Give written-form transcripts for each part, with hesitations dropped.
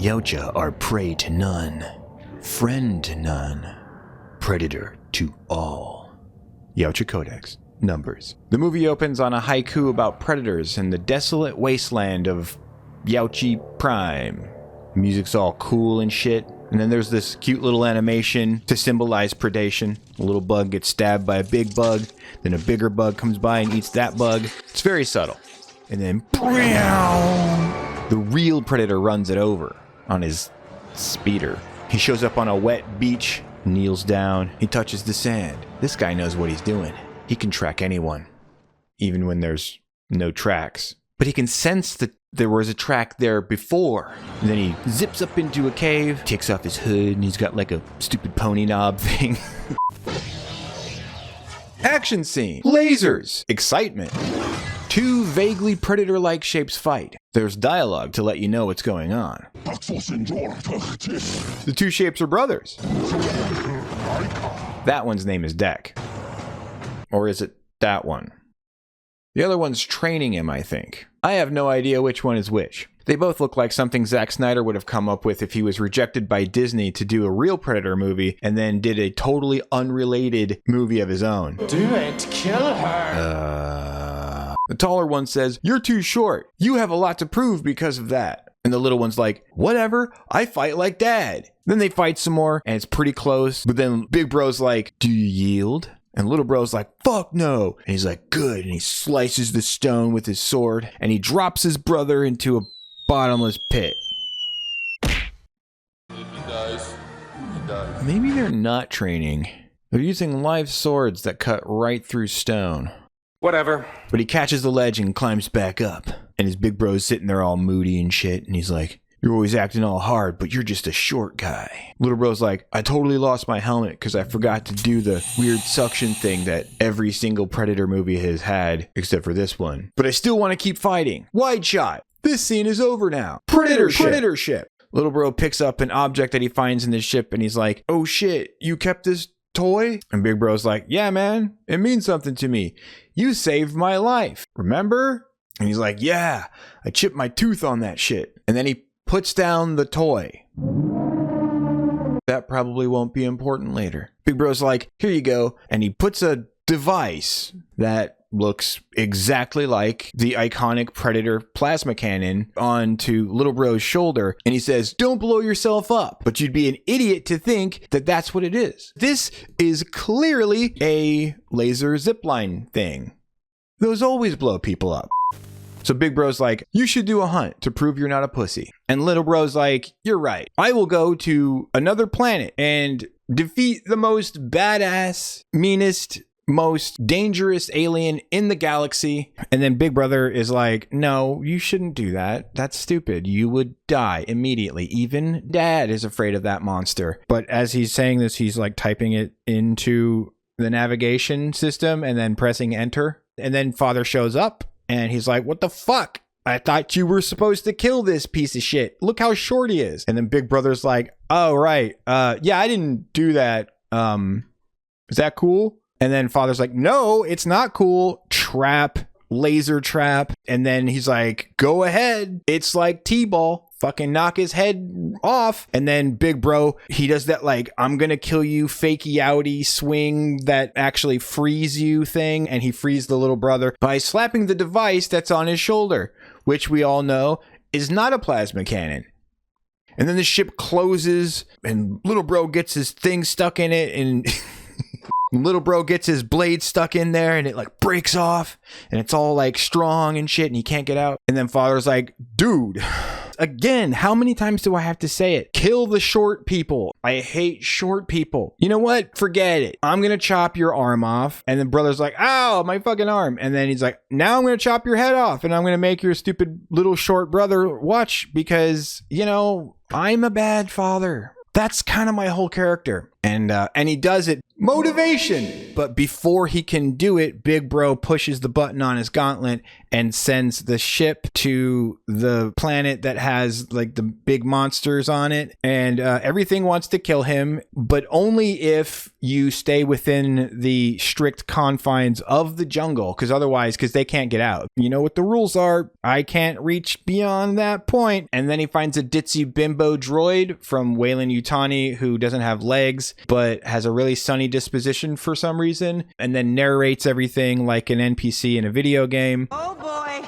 Yautja are prey to none, friend to none, predator to all. Yautja Codex. Numbers. The movie opens on a haiku about predators in the desolate wasteland of Yautja Prime. The music's all cool and shit. And then there's this cute little animation to symbolize predation. A little bug gets stabbed by a big bug. Then a bigger bug comes by and eats that bug. It's very subtle. And then the real predator runs it over on his speeder. He shows up on a wet beach, kneels down, he touches the sand. This guy knows what he's doing. He can track anyone, even when there's no tracks. But he can sense that there was a track there before. And then he zips up into a cave, takes off his hood, and he's got like a stupid Ponyknob thing. Action scene. Lasers. Excitement. Two vaguely predator-like shapes fight. There's dialogue to let you know what's going on. The two shapes are brothers. That one's name is Deck. Or is it that one? The other one's training him, I think. I have no idea which one is which. They both look like something Zack Snyder would have come up with if he was rejected by Disney to do a real Predator movie and then did a totally unrelated movie of his own. Do it, kill her. The taller one says, "You're too short. You have a lot to prove because of that." And the little one's like, "Whatever, I fight like dad." Then they fight some more, and it's pretty close. But then Big Bro's like, "Do you yield?" And little bro's like, "Fuck no." And he's like, "Good." And he slices the stone with his sword, and he drops his brother into a bottomless pit. If he dies, he dies. Maybe they're not training. They're using live swords that cut right through stone. Whatever. But he catches the ledge and climbs back up. And his big bro's sitting there all moody and shit. And he's like, "You're always acting all hard, but you're just a short guy." Little bro's like, "I totally lost my helmet because I forgot to do the weird suction thing that every single Predator movie has had, except for this one. But I still want to keep fighting." Wide shot. This scene is over now. Predator ship. Little bro picks up an object that he finds in the ship and he's like, "Oh shit, you kept this toy?" And Big Bro's like, "Yeah, man, it means something to me. You saved my life, remember?" And he's like, "Yeah, I chipped my tooth on that shit." And then he puts down the toy. That probably won't be important later. Big Bro's like, "Here you go." And he puts a device that looks exactly like the iconic Predator plasma cannon onto Little Bro's shoulder. And he says, "Don't blow yourself up." But you'd be an idiot to think that that's what it is. This is clearly a laser zipline thing. Those always blow people up. So Big Bro's like, "You should do a hunt to prove you're not a pussy." And Little Bro's like, "You're right. I will go to another planet and defeat the most badass, meanest, most dangerous alien in the galaxy." And then Big Brother is like, "No, you shouldn't do that. That's stupid. You would die immediately. Even Dad is afraid of that monster." But as he's saying this, he's like typing it into the navigation system and then pressing enter. And then Father shows up. And he's like, "What the fuck? I thought you were supposed to kill this piece of shit. Look how short he is." And then Big Brother's like, "Oh, right. Yeah, I didn't do that. Is that cool?" And then Father's like, "No, it's not cool. Trap, laser trap." And then he's like, "Go ahead. It's like T-ball. Fucking knock his head off." And then Big Bro, he does that like, "I'm gonna kill you, fakey outy swing that actually frees you" thing. And he frees the little brother by slapping the device that's on his shoulder, which we all know is not a plasma cannon. And then the ship closes and Little Bro gets his thing stuck in it and Little Bro gets his blade stuck in there and it like breaks off and it's all like strong and shit and he can't get out. And then Father's like, "Dude, again, how many times do I have to say it? Kill the short people. I hate short people. You know what? Forget it. I'm going to chop your arm off." And then Brother's like, "Ow, my fucking arm." And then he's like, "Now I'm going to chop your head off and I'm going to make your stupid little short brother watch because, you know, I'm a bad father." That's kind of my whole character. And he does it motivation. But before he can do it, Big Bro pushes the button on his gauntlet and sends the ship to the planet that has like the big monsters on it. And everything wants to kill him, but only if you stay within the strict confines of the jungle. Because they can't get out. You know what the rules are. I can't reach beyond that point. And then he finds a ditzy bimbo droid from Wayland Yutani who doesn't have legs, but has a really sunny disposition for some reason, and then narrates everything like an NPC in a video game. Oh boy,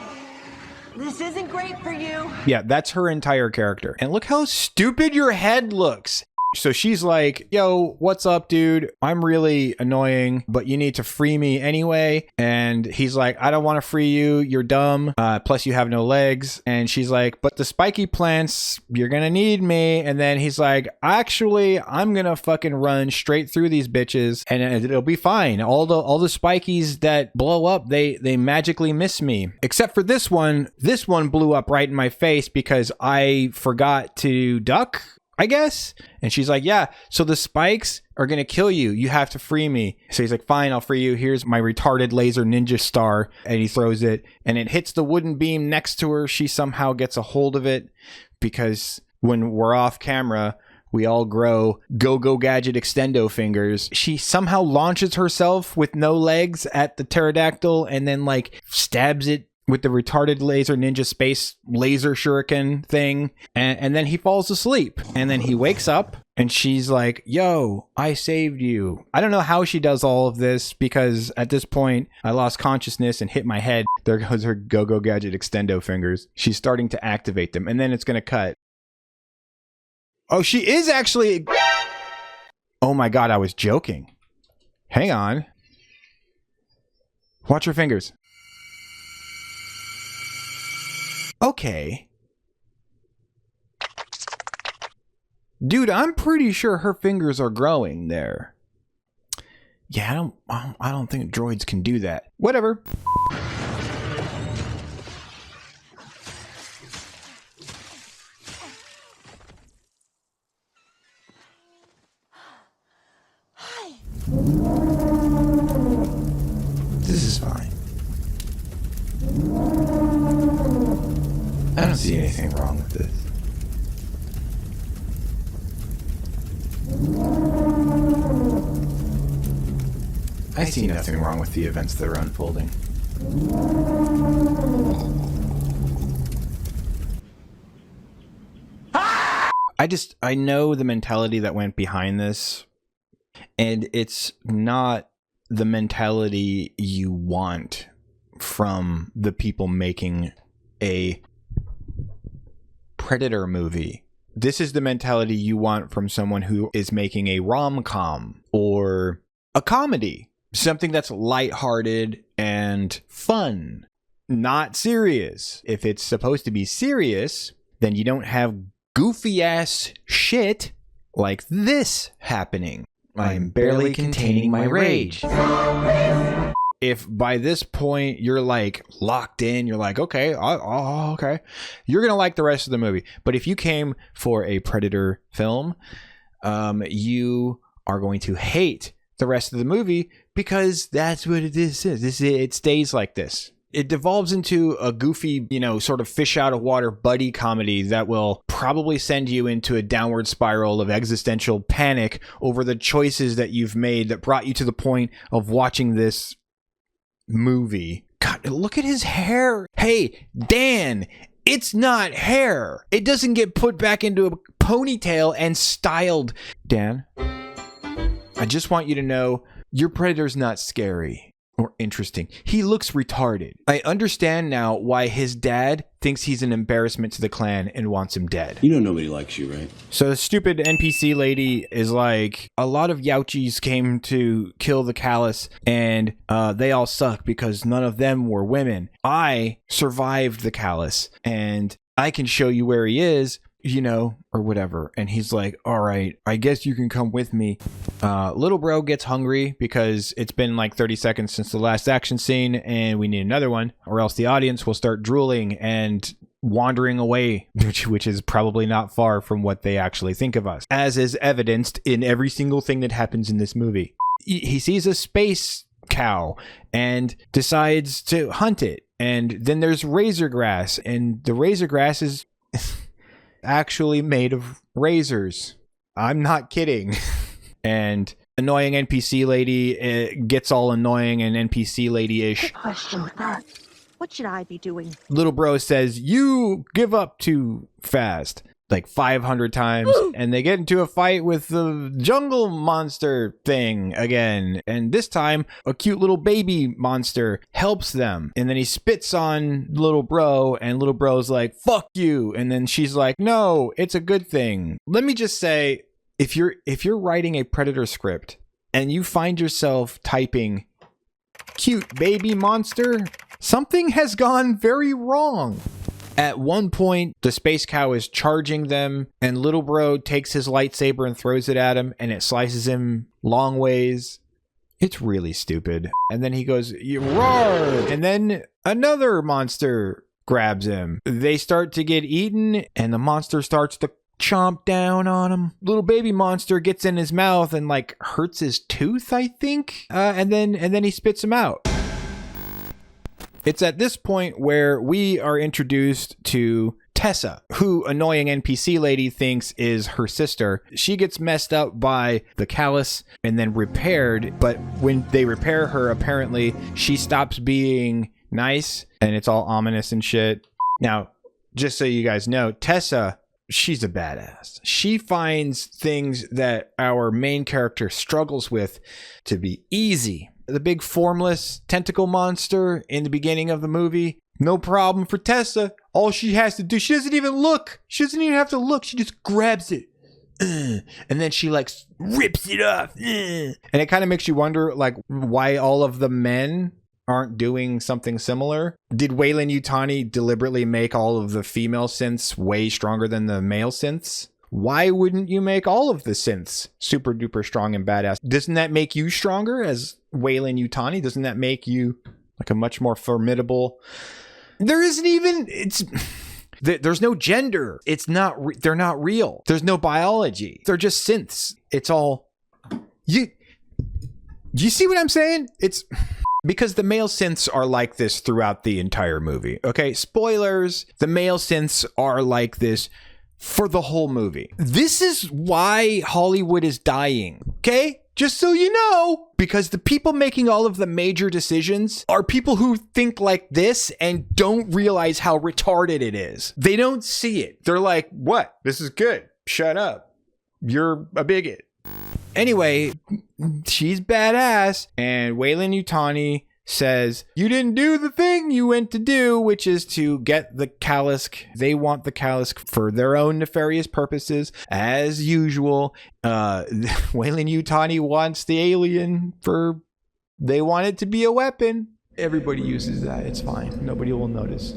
this isn't great for you. Yeah, that's her entire character. And look how stupid your head looks. So she's like, yo, what's up, dude? I'm really annoying, but you need to free me anyway. And he's like, I don't want to free you. You're dumb. Plus you have no legs. And she's like, but the spiky plants, you're going to need me. And then he's like, actually, I'm going to fucking run straight through these bitches and it'll be fine. All the spikies that blow up, they magically miss me. Except for this one. This one blew up right in my face because I forgot to duck, I guess. And she's like, yeah, so the spikes are going to kill you. You have to free me. So he's like, fine, I'll free you. Here's my retarded laser ninja star. And he throws it and it hits the wooden beam next to her. She somehow gets a hold of it because when we're off camera, we all grow go-go gadget extendo fingers. She somehow launches herself with no legs at the pterodactyl and then like stabs it with the retarded laser ninja space laser shuriken thing. And then he falls asleep. And then he wakes up and she's like, yo, I saved you. I don't know how she does all of this because at this point I lost consciousness and hit my head. There goes her go-go gadget extendo fingers. She's starting to activate them and then it's going to cut. Oh, she is actually... Oh my God, I was joking. Hang on. Watch her fingers. Okay. Dude, I'm pretty sure her fingers are growing there. Yeah, I don't think droids can do that. Whatever. Hi. This is fine. I don't see anything wrong with this. I see nothing wrong with the events that are unfolding. I know the mentality that went behind this, and it's not the mentality you want from the people making a Predator movie. This is the mentality you want from someone who is making a rom-com or a comedy. Something that's lighthearted and fun, not serious. If it's supposed to be serious, then you don't have goofy ass shit like this happening. I'm barely containing my rage. If by this point you're like locked in, you're like, okay, okay, you're going to like the rest of the movie. But if you came for a Predator film, you are going to hate the rest of the movie because that's what it is. It stays like this. It devolves into a goofy, sort of fish out of water buddy comedy that will probably send you into a downward spiral of existential panic over the choices that you've made that brought you to the point of watching this movie. God, look at his hair. Hey, Dan, it's not hair. It doesn't get put back into a ponytail and styled. Dan, I just want you to know your Predator's not scary or interesting. He looks retarded. I understand now why his dad thinks he's an embarrassment to the clan and wants him dead. You know nobody likes you, right? So the stupid NPC lady is like, a lot of Yautjis came to kill the Callus and they all suck because none of them were women. I survived the Callus and I can show you where he is, or whatever. And he's like, all right, I guess you can come with me. Little bro gets hungry because it's been like 30 seconds since the last action scene and we need another one, or else the audience will start drooling and wandering away, which is probably not far from what they actually think of us, as is evidenced in every single thing that happens in this movie. he sees a space cow and decides to hunt it. And then there's razor grass, and the razor grass is actually made of razors. I'm not kidding. And annoying NPC lady gets all annoying and NPC lady-ish. Question first. What should I be doing? Little bro says, you give up too fast. Like 500 times. And they get into a fight with the jungle monster thing again. And this time, a cute little baby monster helps them. And then he spits on little bro, and little bro's like, fuck you. And then she's like, no, it's a good thing. Let me just say, if you're writing a Predator script and you find yourself typing cute baby monster, something has gone very wrong. At one point, the space cow is charging them, and little bro takes his lightsaber and throws it at him, and it slices him long ways. It's really stupid. And then he goes, roar! And then another monster grabs him. They start to get eaten, and the monster starts to chomp down on him. Little baby monster gets in his mouth and like hurts his tooth, I think. And then he spits him out. It's at this point where we are introduced to Tessa, who annoying NPC lady thinks is her sister. She gets messed up by the callus and then repaired, but when they repair her, apparently she stops being nice and it's all ominous and shit. Now, just so you guys know, Tessa, she's a badass. She finds things that our main character struggles with to be easy. The big formless tentacle monster in the beginning of the movie, no problem for Tessa. All she has to do, she doesn't even look. She doesn't even have to look. She just grabs it. And then she like rips it off. And it kind of makes you wonder like why all of the men aren't doing something similar. Did Weyland Yutani deliberately make all of the female synths way stronger than the male synths? Why wouldn't you make all of the synths super duper strong and badass? Doesn't that make you stronger as Weyland Yutani? Doesn't that make you like a much more formidable? There isn't even, there's no gender. It's not, they're not real. There's no biology. They're just synths. It's all, you see what I'm saying? It's because the male synths are like this throughout the entire movie. Okay, spoilers. The male synths are like this for the whole movie. This is why Hollywood is dying, okay? Just so you know, because the people making all of the major decisions are people who think like this and don't realize how retarded it is. They don't see it. They're like, what? This is good. Shut up. You're a bigot. Anyway, she's badass, and Weyland Yutani says, you didn't do the thing you went to do, which is to get the Kalisk. They want the Kalisk for their own nefarious purposes, as usual. Weyland Yutani wants the alien for, they want it to be a weapon. Everybody uses that. It's fine. Nobody will notice.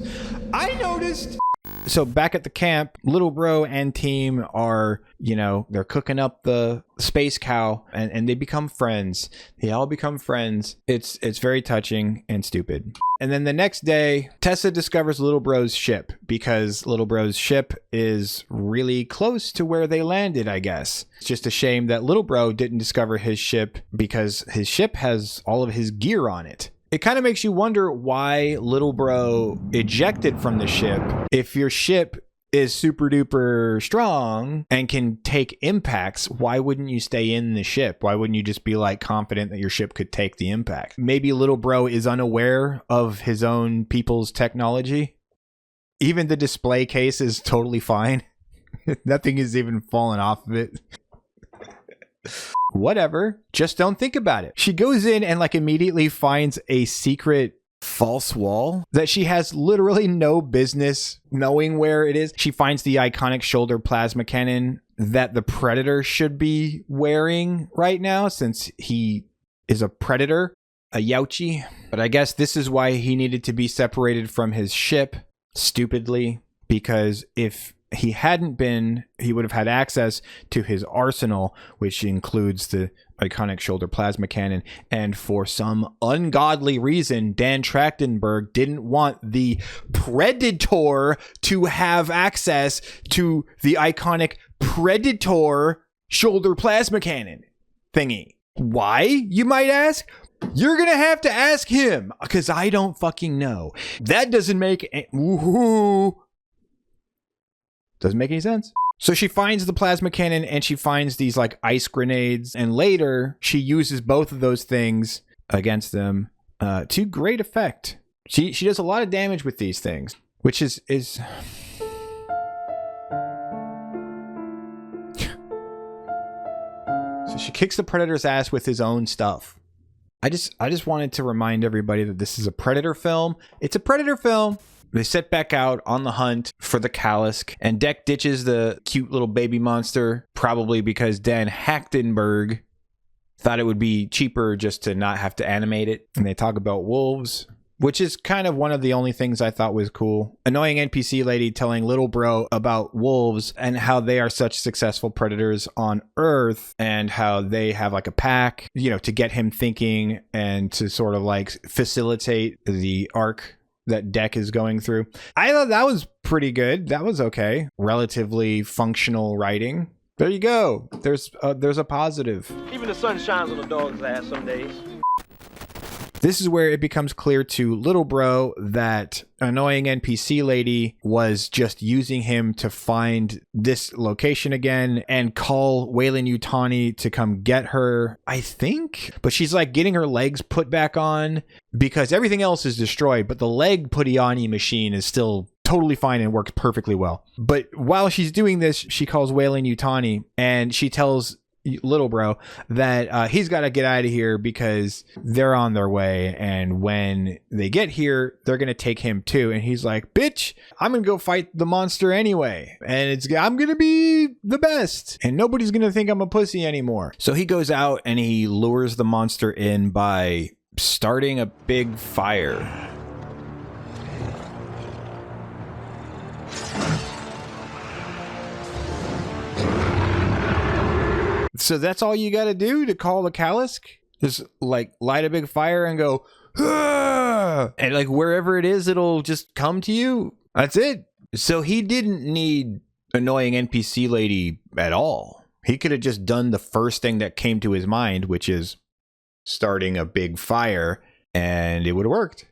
I noticed. So back at the camp, little bro and team are, they're cooking up the space cow and they become friends. They all become friends. It's very touching and stupid. And then the next day, Tessa discovers little bro's ship because little bro's ship is really close to where they landed, I guess. It's just a shame that little bro didn't discover his ship because his ship has all of his gear on it. It kind of makes you wonder why little bro ejected from the ship. If your ship is super duper strong and can take impacts, why wouldn't you stay in the ship? Why wouldn't you just be like confident that your ship could take the impact? Maybe little bro is unaware of his own people's technology. Even the display case is totally fine. Nothing is even falling off of it. Whatever, just don't think about it. She goes in and like immediately finds a secret false wall that she has literally no business knowing where it is. She finds the iconic shoulder plasma cannon that the Predator should be wearing right now since he is a Predator, a Yauchi. But I guess this is why he needed to be separated from his ship, stupidly, because if he hadn't been, he would have had access to his arsenal, which includes the iconic shoulder plasma cannon. And for some ungodly reason, Dan Trachtenberg didn't want the Predator to have access to the iconic Predator shoulder plasma cannon thingy. Why, you might ask? You're gonna have to ask him, because I don't fucking know. That doesn't make doesn't make any sense. So she finds the plasma cannon and she finds these like ice grenades, and later she uses both of those things against them to great effect. She does a lot of damage with these things, which is so she kicks the Predator's ass with his own stuff. I just wanted to remind everybody that this is a Predator film. It's a Predator film. They set back out on the hunt for the Kalisk, and Deck ditches the cute little baby monster, probably because Dan Hachtenberg thought it would be cheaper just to not have to animate it. And they talk about wolves, which is kind of one of the only things I thought was cool. Annoying NPC lady telling little bro about wolves and how they are such successful predators on Earth, and how they have like a pack, you know, to get him thinking and to sort of like facilitate the arc that Deck is going through. I thought that was pretty good. That was okay. Relatively functional writing. There you go. There's a positive. Even the sun shines on a dog's ass some days. This is where it becomes clear to little bro that annoying NPC lady was just using him to find this location again and call Weyland Yutani to come get her, I think. But she's like getting her legs put back on because everything else is destroyed, but the leg putty-on-y machine is still totally fine and works perfectly well. But while she's doing this, she calls Weyland Yutani and she tells little bro that he's got to get out of here because they're on their way, and when they get here they're gonna take him too. And he's like, bitch, I'm gonna go fight the monster anyway, and I'm gonna be the best and nobody's gonna think I'm a pussy anymore. So he goes out and he lures the monster in by starting a big fire. So that's all you got to do to call the Kalisk? Just like light a big fire and go, ah! And like wherever it is, it'll just come to you. That's it. So he didn't need annoying NPC lady at all. He could have just done the first thing that came to his mind, which is starting a big fire, and it would have worked.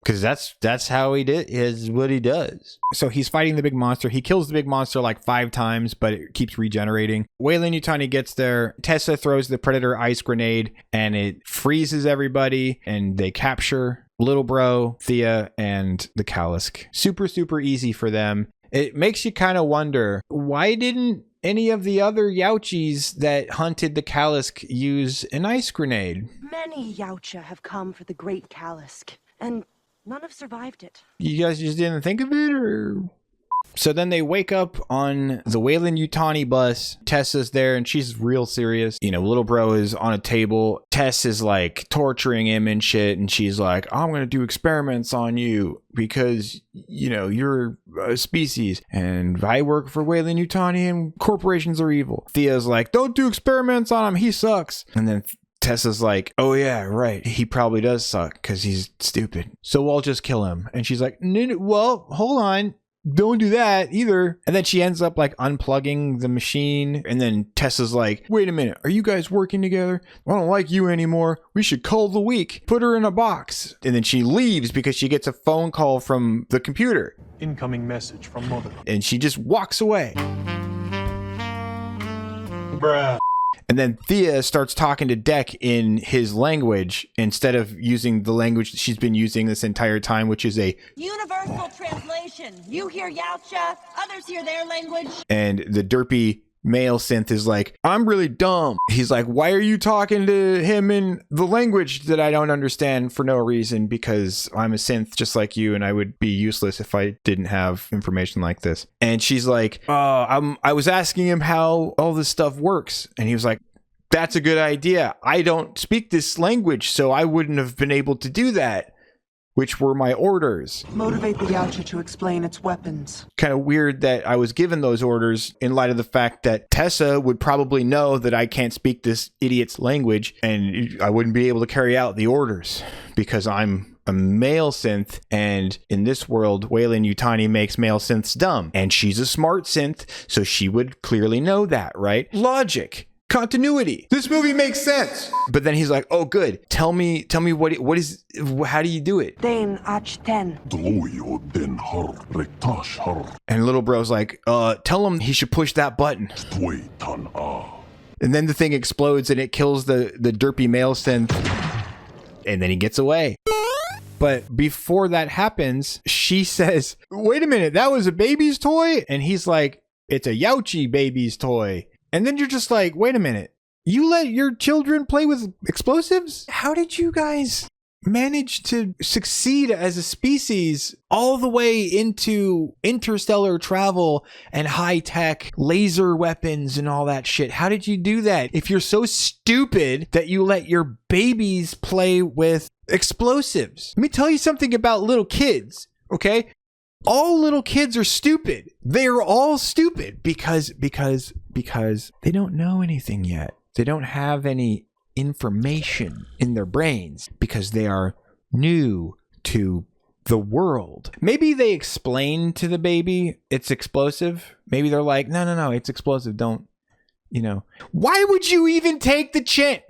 Because that's how he is what he does. So he's fighting the big monster. He kills the big monster like 5 times, but it keeps regenerating. Weyland Yutani gets there. Tessa throws the Predator ice grenade, and it freezes everybody, and they capture little bro, Thea, and the Kalisk. Super, super easy for them. It makes you kind of wonder, why didn't any of the other Yautjas that hunted the Kalisk use an ice grenade? Many Yautja have come for the great Kalisk, and none have survived it. You guys just didn't think of it, or? So then they wake up on the Weyland Yutani bus. Tessa's there and she's real serious. You know, little bro is on a table. Tess is like torturing him and shit. And she's like, I'm going to do experiments on you because, you know, you're a species and I work for Weyland Yutani and corporations are evil. Thea's like, don't do experiments on him. He sucks. And then Tessa's like, oh yeah, right. He probably does suck because he's stupid. So I'll just kill him. And she's like, no, well, hold on. Don't do that either. And then she ends up like unplugging the machine. And then Tessa's like, wait a minute. Are you guys working together? I don't like you anymore. We should cull the weak. Put her in a box. And then she leaves because she gets a phone call from the computer. Incoming message from mother. And she just walks away. Bruh. And then Thea starts talking to Deck in his language instead of using the language that she's been using this entire time, which is a Universal translation. You hear Yautja, others hear their language. And the derpy male synth is like, I'm really dumb. He's like, why are you talking to him in the language that I don't understand for no reason? Because I'm a synth just like you, and I would be useless if I didn't have information like this. And she's like, I was asking him how all this stuff works. And he was like, that's a good idea. I don't speak this language, so I wouldn't have been able to do that, which were my orders. Motivate the Yautja to explain its weapons. Kind of weird that I was given those orders in light of the fact that Tessa would probably know that I can't speak this idiot's language, and I wouldn't be able to carry out the orders because I'm a male synth, and in this world, Weyland Yutani makes male synths dumb, and she's a smart synth, so she would clearly know that, right? Logic. continuity. This movie makes sense. But then he's like, oh, good. Tell me what is, how do you do it? Den ach ten. And little bro's like, tell him he should push that button. And then the thing explodes and it kills the derpy male synth. And then he gets away. But before that happens, she says, wait a minute, that was a baby's toy? And he's like, it's a Youchi baby's toy. And then you're just like, wait a minute, you let your children play with explosives? How did you guys manage to succeed as a species all the way into interstellar travel and high-tech laser weapons and all that shit? How did you do that if you're so stupid that you let your babies play with explosives? Let me tell you something about little kids, okay? All little kids are stupid. They're all stupid because they don't know anything yet. They don't have any information in their brains because they are new to the world. Maybe they explain to the baby it's explosive. Maybe they're like, no, it's explosive. Don't, Why would you even take the chance?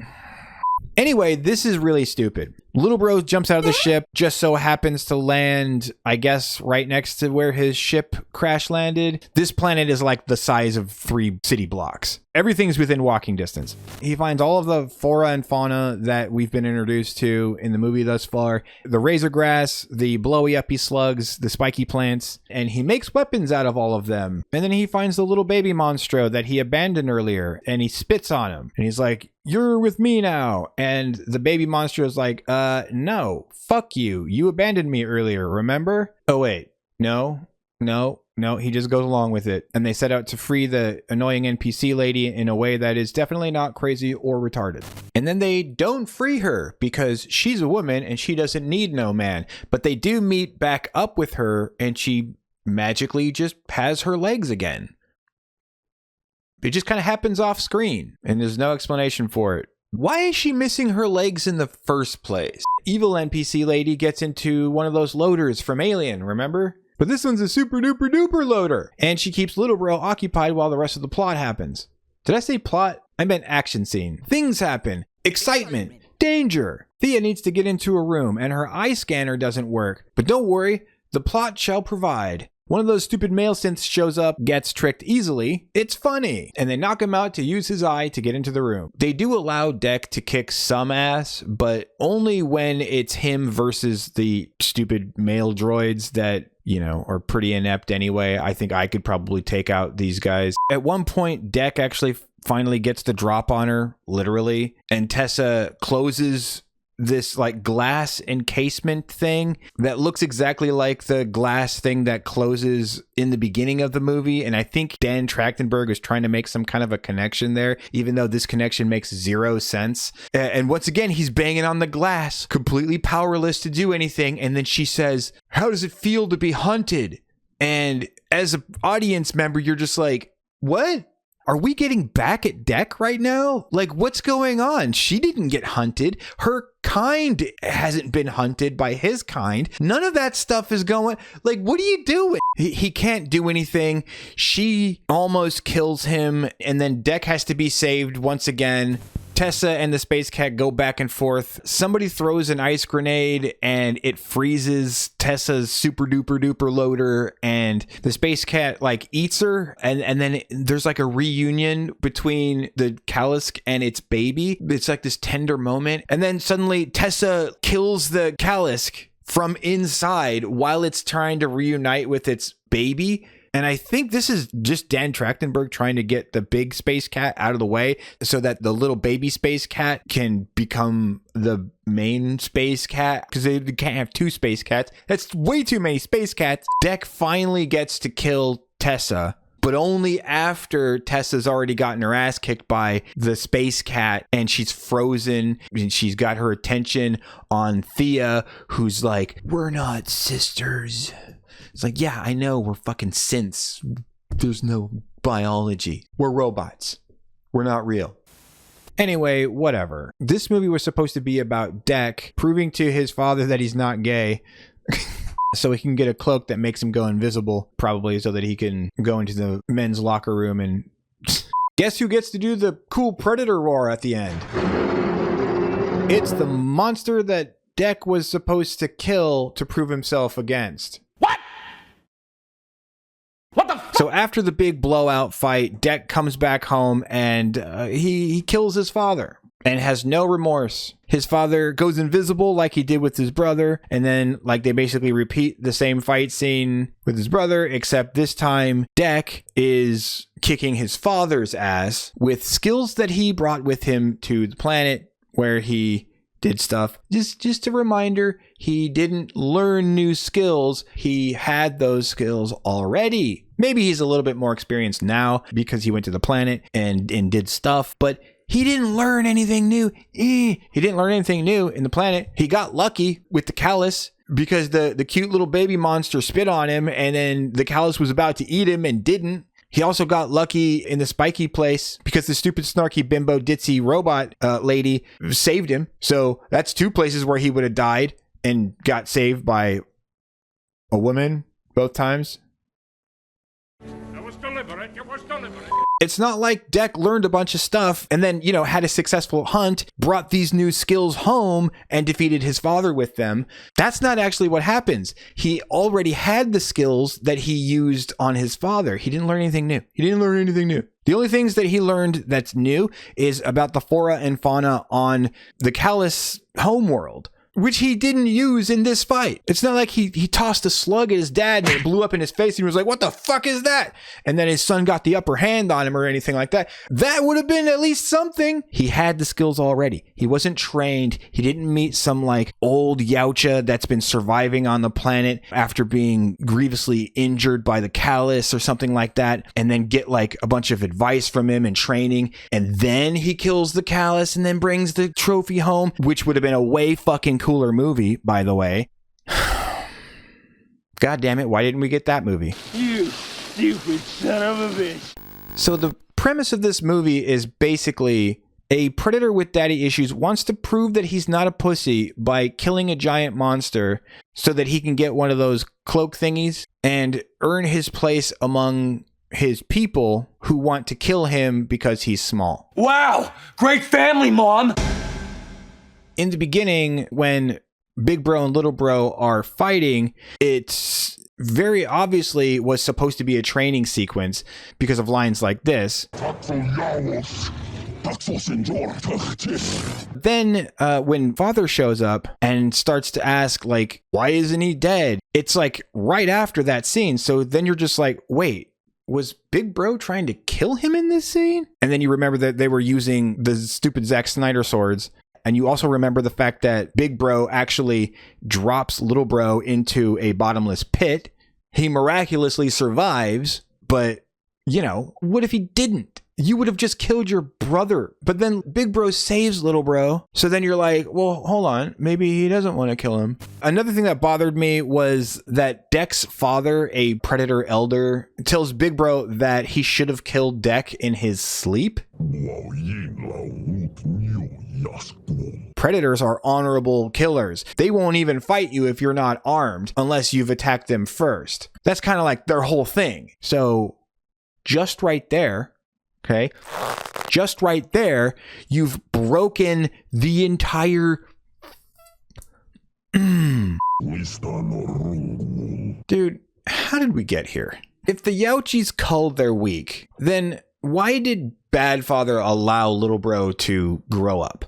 Anyway, this is really stupid. Little bro jumps out of the ship, just so happens to land, I guess, right next to where his ship crash landed. This planet is like the size of 3 city blocks. Everything's within walking distance. He finds all of the flora and fauna that we've been introduced to in the movie thus far. The razor grass, the blowy uppy slugs, the spiky plants, and he makes weapons out of all of them. And then he finds the little baby monstro that he abandoned earlier, and he spits on him. And he's like, you're with me now. And the baby monstro is like, no, fuck you. You abandoned me earlier, remember? Oh, wait, no, he just goes along with it. And they set out to free the annoying NPC lady in a way that is definitely not crazy or retarded. And then they don't free her because she's a woman and she doesn't need no man. But they do meet back up with her and she magically just has her legs again. It just kind of happens off screen and there's no explanation for it. Why is she missing her legs in the first place? Evil NPC lady gets into one of those loaders from Alien, remember? But this one's a super duper duper loader. And she keeps Little Bro occupied while the rest of the plot happens. Did I say plot? I meant action scene. Things happen. Excitement. Danger. Thea needs to get into a room and her eye scanner doesn't work. But don't worry, the plot shall provide. One of those stupid male synths shows up, gets tricked easily. It's funny. And they knock him out to use his eye to get into the room. They do allow Deck to kick some ass, but only when it's him versus the stupid male droids that, are pretty inept anyway. I think I could probably take out these guys. At one point, Deck actually finally gets the drop on her, literally. And Tessa closes this like glass encasement thing that looks exactly like the glass thing that closes in the beginning of the movie. And I think Dan Trachtenberg is trying to make some kind of a connection there, even though this connection makes zero sense. And once again, he's banging on the glass, completely powerless to do anything. And then she says, how does it feel to be hunted? And as an audience member, you're just like, what? Are we getting back at Deck right now? Like, what's going on? She didn't get hunted. Her kind hasn't been hunted by his kind. None of that stuff is going... Like, what are you doing? He can't do anything. She almost kills him, and then Deck has to be saved once again. Tessa and the space cat go back and forth. Somebody throws an ice grenade and it freezes Tessa's super duper duper loader, and the space cat like eats her, and then there's like a reunion between the Kalisk and its baby. It's like this tender moment, and then suddenly Tessa kills the Kalisk from inside while it's trying to reunite with its baby. And I think this is just Dan Trachtenberg trying to get the big space cat out of the way so that the little baby space cat can become the main space cat, because they can't have 2 space cats. That's way too many space cats. Deck finally gets to kill Tessa, but only after Tessa's already gotten her ass kicked by the space cat and she's frozen and she's got her attention on Thea, who's like, we're not sisters. It's like, yeah, I know, we're fucking synths. There's no biology. We're robots. We're not real. Anyway, whatever. This movie was supposed to be about Deck proving to his father that he's not gay. So he can get a cloak that makes him go invisible, probably so that he can go into the men's locker room and Guess who gets to do the cool predator roar at the end? It's the monster that Deck was supposed to kill to prove himself against. So after the big blowout fight, Deck comes back home and he kills his father and has no remorse. His father goes invisible like he did with his brother, and then like they basically repeat the same fight scene with his brother, except this time Deck is kicking his father's ass with skills that he brought with him to the planet where he did stuff. Just a reminder, he didn't learn new skills. He had those skills already. Maybe he's a little bit more experienced now because he went to the planet and did stuff, but he didn't learn anything new. He didn't learn anything new in the planet. He got lucky with the callus because the cute little baby monster spit on him and then the callus was about to eat him and didn't. He also got lucky in the spiky place because the stupid, snarky, bimbo, ditzy robot lady saved him. So that's two places where he would have died and got saved by a woman both times. It was deliberate. It was deliberate. It's not like Deck learned a bunch of stuff and then, had a successful hunt, brought these new skills home, and defeated his father with them. That's not actually what happens. He already had the skills that he used on his father. He didn't learn anything new. The only things that he learned that's new is about the flora and fauna on the Callus homeworld, which he didn't use in this fight. It's not like he tossed a slug at his dad and it blew up in his face and he was like, what the fuck is that? And then his son got the upper hand on him or anything like that. That would have been at least something. He had the skills already. He wasn't trained. He didn't meet some like old Yautja that's been surviving on the planet after being grievously injured by the callus or something like that, and then get like a bunch of advice from him and training. And then he kills the callus and then brings the trophy home, which would have been a way fucking cooler movie, by the way. God damn it, why didn't we get that movie? You stupid son of a bitch. So the premise of this movie is basically a predator with daddy issues wants to prove that he's not a pussy by killing a giant monster so that he can get one of those cloak thingies and earn his place among his people who want to kill him because he's small. Wow, great family, Mom. In the beginning, when Big Bro and Little Bro are fighting, it's very obviously was supposed to be a training sequence because of lines like this. Then when Father shows up and starts to ask, like, why isn't he dead? It's like right after that scene. So then you're just like, wait, was Big Bro trying to kill him in this scene? And then you remember that they were using the stupid Zack Snyder swords. And you also remember the fact that Big Bro actually drops Little Bro into a bottomless pit. He miraculously survives, but, what if he didn't? You would have just killed your brother. But then Big Bro saves Little Bro. So then you're like, well, hold on. Maybe he doesn't want to kill him. Another thing that bothered me was that Deck's father, a predator elder, tells Big Bro that he should have killed Deck in his sleep. Predators are honorable killers. They won't even fight you if you're not armed unless you've attacked them first. That's kind of like their whole thing. So just right there, okay? Just right there, you've broken the entire... Dude, how did we get here? If the Yautjis culled their weak, then why did Bad Father allow Little Bro to grow up?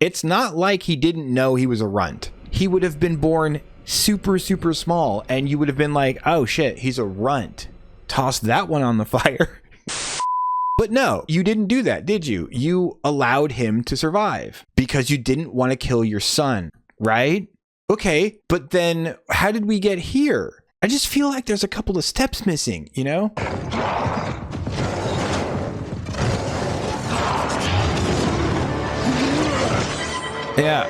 It's not like he didn't know he was a runt. He would have been born super, super small, and you would have been like, oh shit, he's a runt. Toss that one on the fire. But no, you didn't do that, did you? You allowed him to survive because you didn't want to kill your son, right? Okay, but then how did we get here? I just feel like there's a couple of steps missing, Yeah.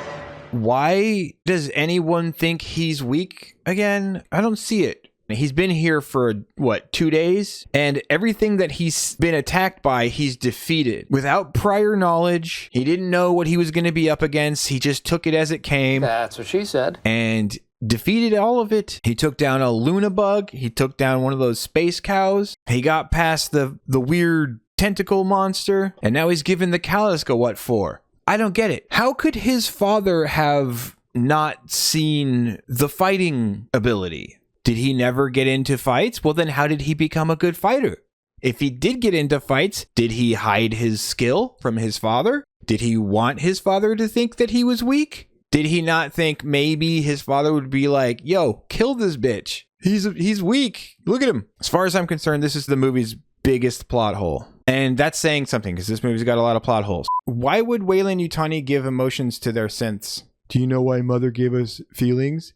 Why does anyone think he's weak again? I don't see it. He's been here for, 2 days? And everything that he's been attacked by, he's defeated. Without prior knowledge, he didn't know what he was going to be up against. He just took it as it came. That's what she said. And defeated all of it. He took down a Luna bug. He took down one of those space cows. He got past the weird tentacle monster, and now he's given the Callisk a what for? I don't get it. How could his father have not seen the fighting ability? Did he never get into fights? Well, then how did he become a good fighter? If he did get into fights, did he hide his skill from his father? Did he want his father to think that he was weak? Did he not think maybe his father would be like, yo, kill this bitch? He's weak. Look at him. As far as I'm concerned, this is the movie's biggest plot hole. And that's saying something because this movie's got a lot of plot holes. Why would Weyland-Yutani give emotions to their synths? Do you know why Mother gave us feelings?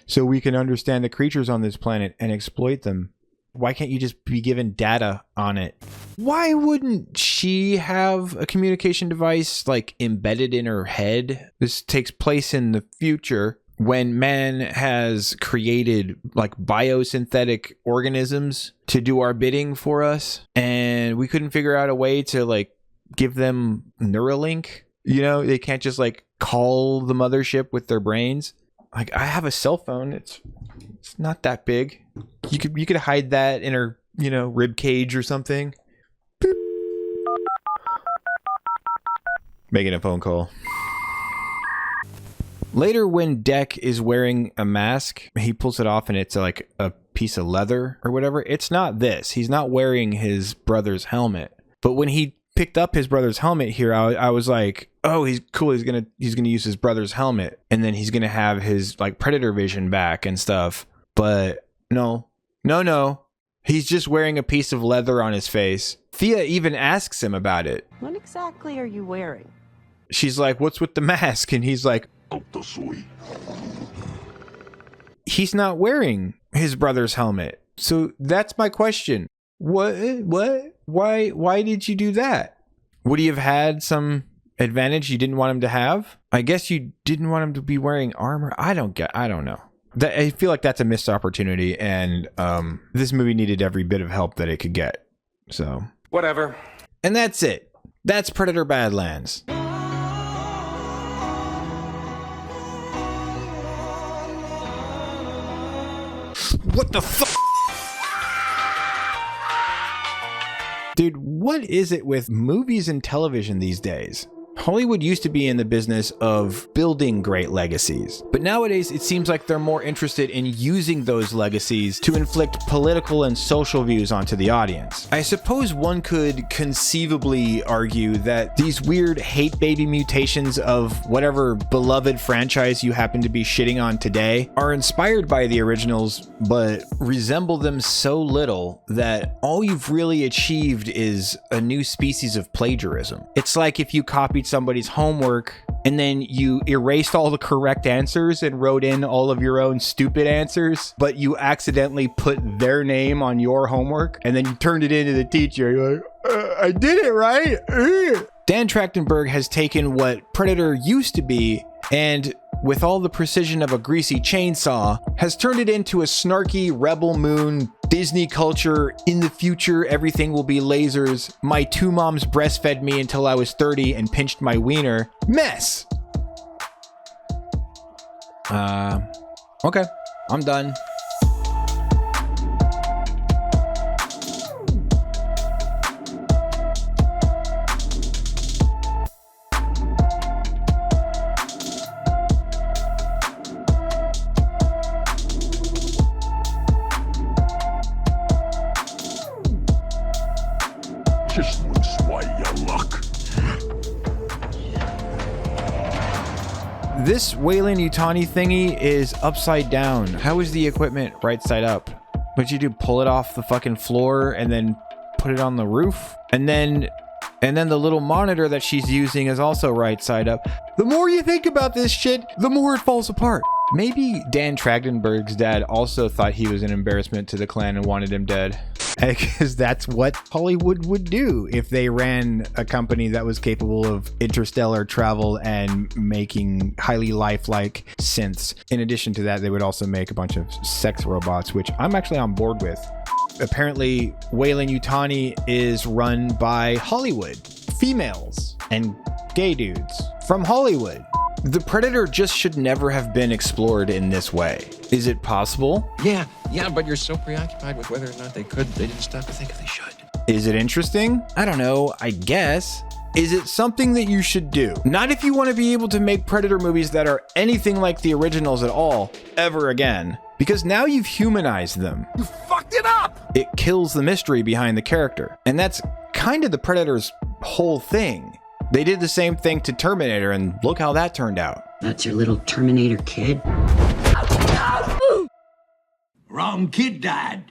So we can understand the creatures on this planet and exploit them. Why can't you just be given data on it? Why wouldn't she have a communication device like embedded in her head? This takes place in the future when man has created like biosynthetic organisms to do our bidding for us, and we couldn't figure out a way to like give them Neuralink. You know, they can't just like call the mothership with their brains. Like, I have a cell phone. It's not that big. You could hide that in her, you know, rib cage or something. Boop. Making a phone call. Later, when Deck is wearing a mask, he pulls it off and it's like a piece of leather or whatever. It's not this. He's not wearing his brother's helmet. But when he picked up his brother's helmet here, I was like, oh, he's cool. He's gonna use his brother's helmet, and then he's gonna have his like predator vision back and stuff. But no. He's just wearing a piece of leather on his face. Thea even asks him about it. What exactly are you wearing? She's like, what's with the mask? And he's like, he's not wearing his brother's helmet. So that's my question. What? Why did you do that? Would he have had some advantage you didn't want him to have? I guess you didn't want him to be wearing armor. I don't know. I feel like that's a missed opportunity, and this movie needed every bit of help that it could get. So Whatever. and that's it. That's Predator Badlands. What the fuck? Dude, what is it with movies and television these days? Hollywood used to be in the business of building great legacies, but nowadays it seems like they're more interested in using those legacies to inflict political and social views onto the audience. I suppose one could conceivably argue that these weird hate baby mutations of whatever beloved franchise you happen to be shitting on today are inspired by the originals, but resemble them so little that all you've really achieved is a new species of plagiarism. It's like if you copied somebody's homework and then you erased all the correct answers and wrote in all of your own stupid answers, but you accidentally put their name on your homework and then you turned it into the teacher. You're like, I did it right. Dan Trachtenberg has taken what Predator used to be and, with all the precision of a greasy chainsaw, has turned it into a snarky rebel moon Disney culture. In the future, everything will be lasers. My two moms breastfed me until I was 30 and pinched my wiener mess. Okay, I'm done. Just looks why you luck. This Weyland-Yutani thingy is upside down. How is the equipment right side up? What'd you do? Pull it off the fucking floor and then put it on the roof? And then the little monitor that she's using is also right side up. The more you think about this shit, the more it falls apart. Maybe Dan Trachtenberg's dad also thought he was an embarrassment to the clan and wanted him dead. Because that's what Hollywood would do if they ran a company that was capable of interstellar travel and making highly lifelike synths. In addition to that, they would also make a bunch of sex robots, which I'm actually on board with. Apparently, Weyland-Yutani is run by Hollywood. Females and gay dudes from Hollywood. The Predator just should never have been explored in this way. Is it possible? Yeah, but you're so preoccupied with whether or not they didn't stop to think if they should. Is it interesting? I don't know, I guess. Is it something that you should do? Not if you want to be able to make Predator movies that are anything like the originals at all, ever again. Because now you've humanized them. You fucked it up! It kills the mystery behind the character. And that's kind of the Predator's whole thing. They did the same thing to Terminator, and look how that turned out. That's your little Terminator kid? Wrong kid died.